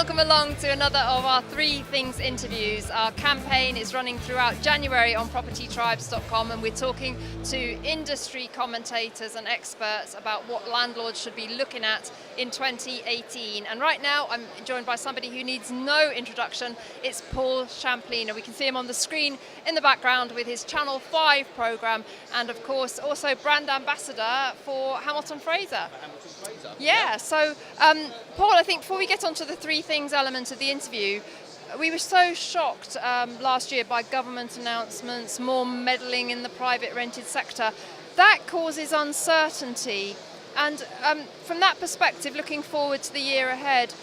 welcome along to another of our Three Things interviews. Our campaign is running throughout January on propertytribes.com, and we're talking to industry commentators and experts about what landlords should be looking at in 2018. And right now I'm joined by somebody who needs no introduction. It's Paul Shamplina. We can see him on the screen in the background with his Channel 5 programme, and of course also brand ambassador for Hamilton Fraser. Yeah, so Paul, I think before we get on to the three things element of the interview, we were so shocked last year by government announcements, more meddling in the private rented sector. That causes uncertainty, and from that perspective, looking forward to the year ahead,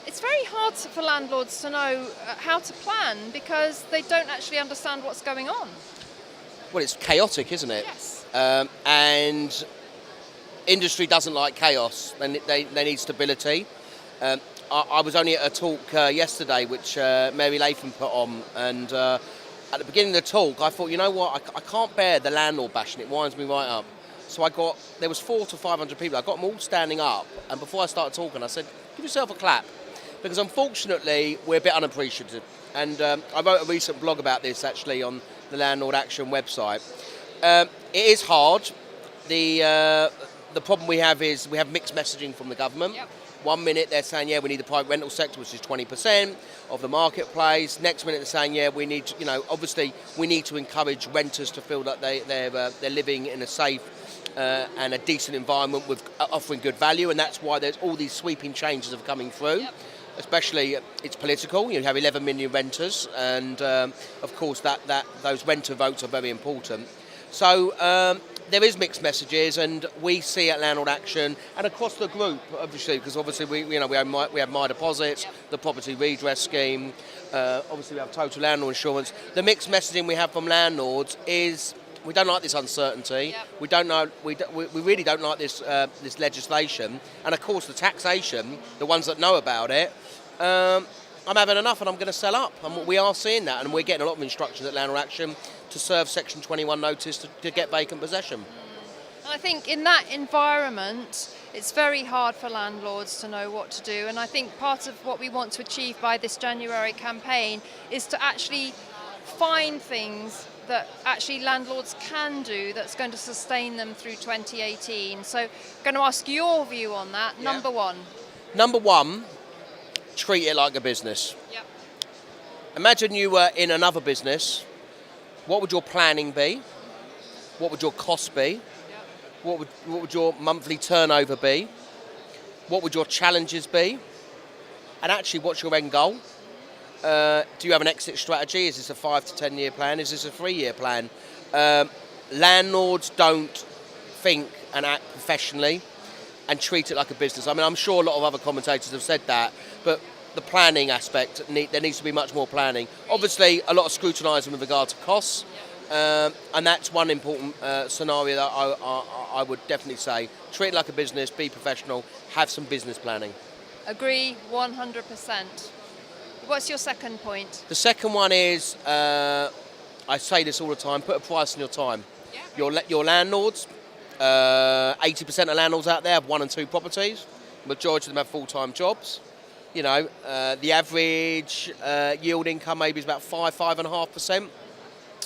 it's very hard for landlords to know how to plan because they don't actually understand what's going on. Well, it's chaotic, isn't it? Yes. And industry doesn't like chaos. They need stability. I was only at a talk yesterday which Mary Latham put on, and at the beginning of the talk I thought, you know what, I can't bear the landlord bashing. It winds me right up. So there was 400 to 500 people. I got them all standing up, and before I started talking I said, give yourself a clap, because unfortunately we're a bit unappreciative. And I wrote a recent blog about this actually on the Landlord Action website. It is hard. The problem we have is we have mixed messaging from the government. Yep. 1 minute they're saying, yeah, we need the private rental sector, which is 20% of the marketplace. Next minute they're saying, yeah, we need to, obviously we need to encourage renters to feel that they're living in a safe and a decent environment with offering good value, and that's why there's all these sweeping changes are coming through. Yep. Especially, it's political. You have 11 million renters, and of course those renter votes are very important. So there is mixed messages, and we see at Landlord Action and across the group, obviously, because obviously we have My Deposits, yep, the property redress scheme, obviously we have total landlord insurance. The mixed messaging we have from landlords is we don't like this uncertainty. Yep. We really don't like this legislation, and of course the taxation. The ones that know about it, I'm having enough, and I'm going to sell up. And we are seeing that, and we're getting a lot of instructions at Landlord Action to serve Section 21 notice to get vacant possession. And I think in that environment, it's very hard for landlords to know what to do. And I think part of what we want to achieve by this January campaign is to actually find things that actually landlords can do that's going to sustain them through 2018. So I'm going to ask your view on that. Yeah. Number one, treat it like a business. Yep. Imagine you were in another business. What would your planning be? What would your cost be? Yep. What would your monthly turnover be? What would your challenges be? And actually, what's your end goal? Do you have an exit strategy? Is this a 5 to 10 year plan? Is this a 3-year plan? Landlords don't think and act professionally and treat it like a business. I mean, I'm sure a lot of other commentators have said that, but the planning aspect, there needs to be much more planning. Obviously, a lot of scrutinising with regard to costs, and that's one important scenario that I would definitely say. Treat it like a business, be professional, have some business planning. Agree 100%. What's your second point? The second one is, I say this all the time, put a price on your time. Yeah. Your landlords, 80% of landlords out there have 1 and 2 properties. Majority of them have full-time jobs. The average yield income maybe is about 5.5%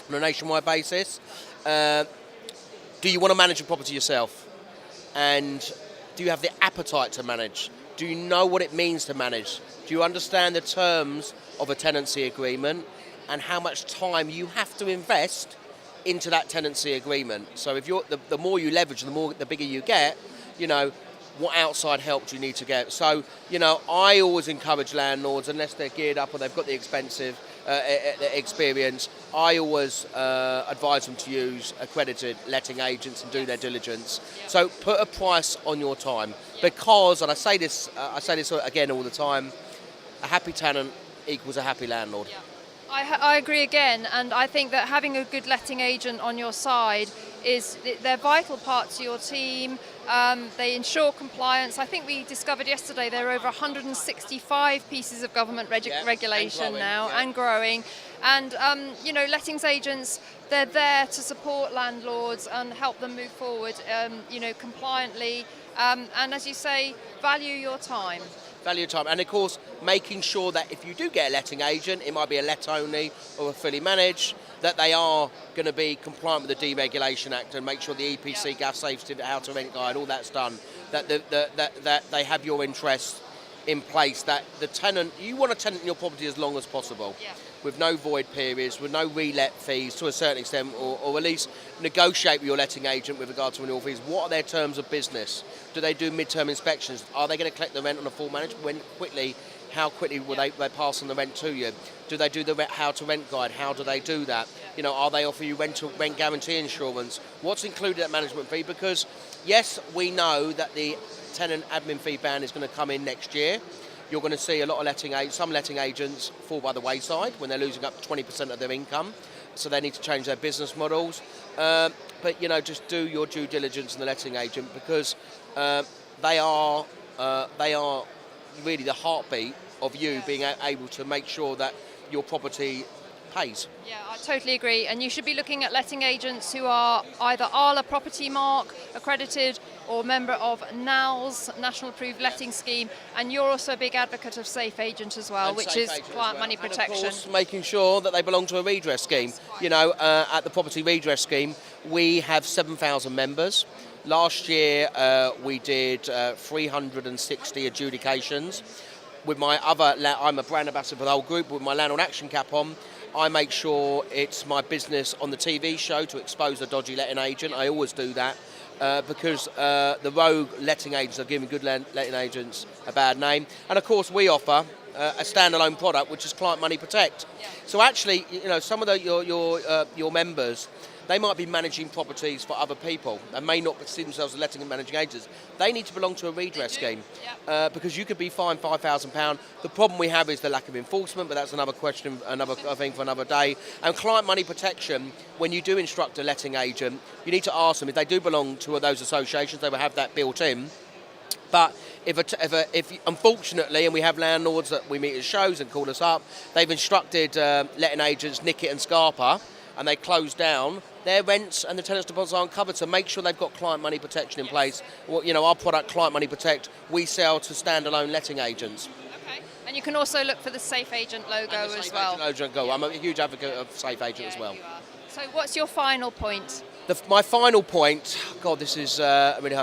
on a nationwide basis. Do you want to manage a property yourself? And do you have the appetite to manage? Do you know what it means to manage? Do you understand the terms of a tenancy agreement and how much time you have to invest into that tenancy agreement? So if the more you leverage, the bigger you get, what outside help do you need to get? So, I always encourage landlords, unless they're geared up or they've got the expensive experience, I always advise them to use accredited letting agents and do their diligence. So put a price on your time, because, and I say this again all the time, a happy tenant equals a happy landlord. Yeah. I agree again, and I think that having a good letting agent on your side they're vital part to your team. They ensure compliance. I think we discovered yesterday there are over 165 pieces of government regulation now, and growing. And lettings agents, they're there to support landlords and help them move forward, compliantly. And as you say, value your time. Value your time. And of course, making sure that if you do get a letting agent, it might be a let only or a fully managed, that they are going to be compliant with the Deregulation Act and make sure the EPC, gas safety, how to rent guide, all that's done, that they have your interests in place, that the tenant, you want a tenant in your property as long as possible, with no void periods, with no relet fees to a certain extent, or at least negotiate with your letting agent with regard to renewal fees. What are their terms of business? Do they do mid-term inspections? Are they going to collect the rent on a full management? When quickly? How quickly will they pass on the rent to you? Do they do the how to rent guide? How do they do that? You know, are they offer you rent guarantee insurance? What's included in that management fee? Because yes, we know that the tenant admin fee ban is going to come in next year. You're going to see a lot of some letting agents fall by the wayside when they're losing up to 20% of their income, so they need to change their business models. But you know, just do your due diligence in the letting agent, because they are really the heartbeat of you being able to make sure that your property pays. Yeah, I totally agree. And you should be looking at letting agents who are either ALA Property Mark accredited or member of NALS, National Approved Letting Scheme. And you're also a big advocate of Safe Agent as well, which is client money protection. And of course, making sure that they belong to a redress scheme. You know, at the Property Redress Scheme, we have 7,000 members. Last year, we did 360 adjudications. With my I'm a brand ambassador for the whole group. With my Landlord Action cap on, I make sure it's my business on the TV show to expose the dodgy letting agent. I always do that because the rogue letting agents are giving good letting agents a bad name. And of course, we offer a standalone product, which is Client Money Protect. So actually, you know, some of your members, they might be managing properties for other people and may not see themselves as letting and managing agents. They need to belong to a redress scheme because you could be fined £5,000. The problem we have is the lack of enforcement, but that's another question, another thing for another day. And client money protection, when you do instruct a letting agent, you need to ask them if they do belong to those associations. They will have that built in. But if unfortunately, and we have landlords that we meet at shows and call us up, they've instructed letting agents Nickett and Scarpa, and they close down, their rents and the tenants' deposits aren't covered. So make sure they've got client money protection in place. Well, you know, our product, Client Money Protect, we sell to standalone letting agents. Okay. And you can also look for the Safe Agent logo as well. I'm a huge advocate of Safe Agent as well. You are. So what's your final point? My final point, God, this is really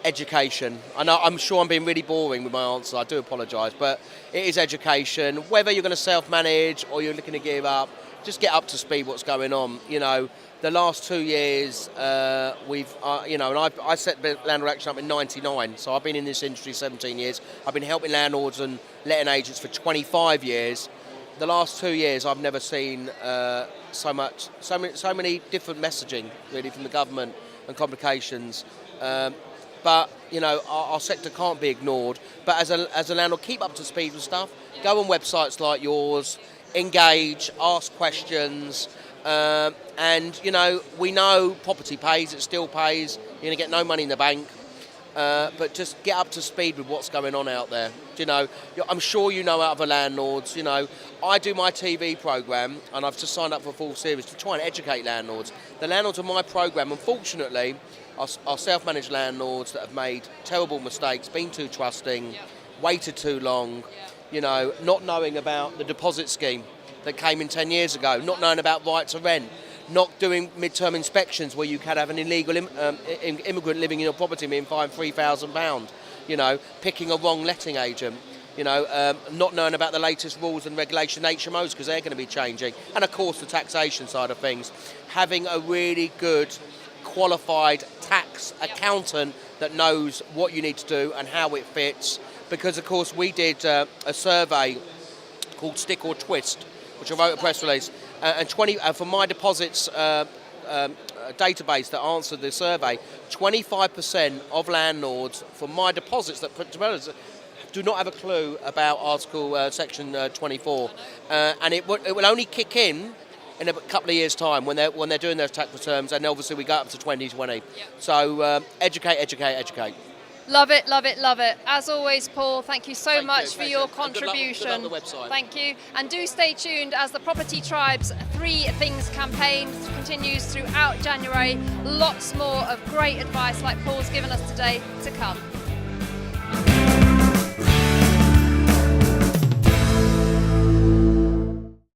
education. I know, I'm sure I'm being really boring with my answer. I do apologise, but it is education. Whether you're going to self-manage or you're looking to give up, just get up to speed what's going on. You know, the last 2 years, we've, you know, and I set Landlord Action up in '99, so I've been in this industry 17 years. I've been helping landlords and letting agents for 25 years. The last 2 years, I've never seen so many different messaging, really, from the government and complications. But you know, our sector can't be ignored. But as a landlord, keep up to speed with stuff. Go on websites like yours. Engage, ask questions, and you know, we know property pays, it still pays, you're going to get no money in the bank, but just get up to speed with what's going on out there. You know, I'm sure you know other landlords. You know, I do my TV programme and I've just signed up for a full series to try and educate landlords. The landlords on my programme, unfortunately, are self-managed landlords that have made terrible mistakes, been too trusting, waited too long. You know, not knowing about the deposit scheme that came in 10 years ago, not knowing about right to rent, not doing mid-term inspections where you can have an illegal immigrant living in your property being fined £3,000, you know, picking a wrong letting agent, you know, not knowing about the latest rules and regulation HMOs because they're going to be changing, and of course the taxation side of things. Having a really good qualified tax accountant that knows what you need to do and how it fits. Because, of course, we did a survey called Stick or Twist, which I wrote a press release, and for my deposits database that answered the survey, 25% of landlords for my deposits that put developers do not have a clue about Section 24, and it will only kick in a couple of years' time when they're doing those tax returns, and obviously we go up to 2020. Yep. So educate. Love it, love it, love it. As always, Paul, thank you so much for your contribution. Good luck with the website. Thank you. And do stay tuned as the Property Tribe's 3 Things campaign continues throughout January. Lots more of great advice like Paul's given us today to come.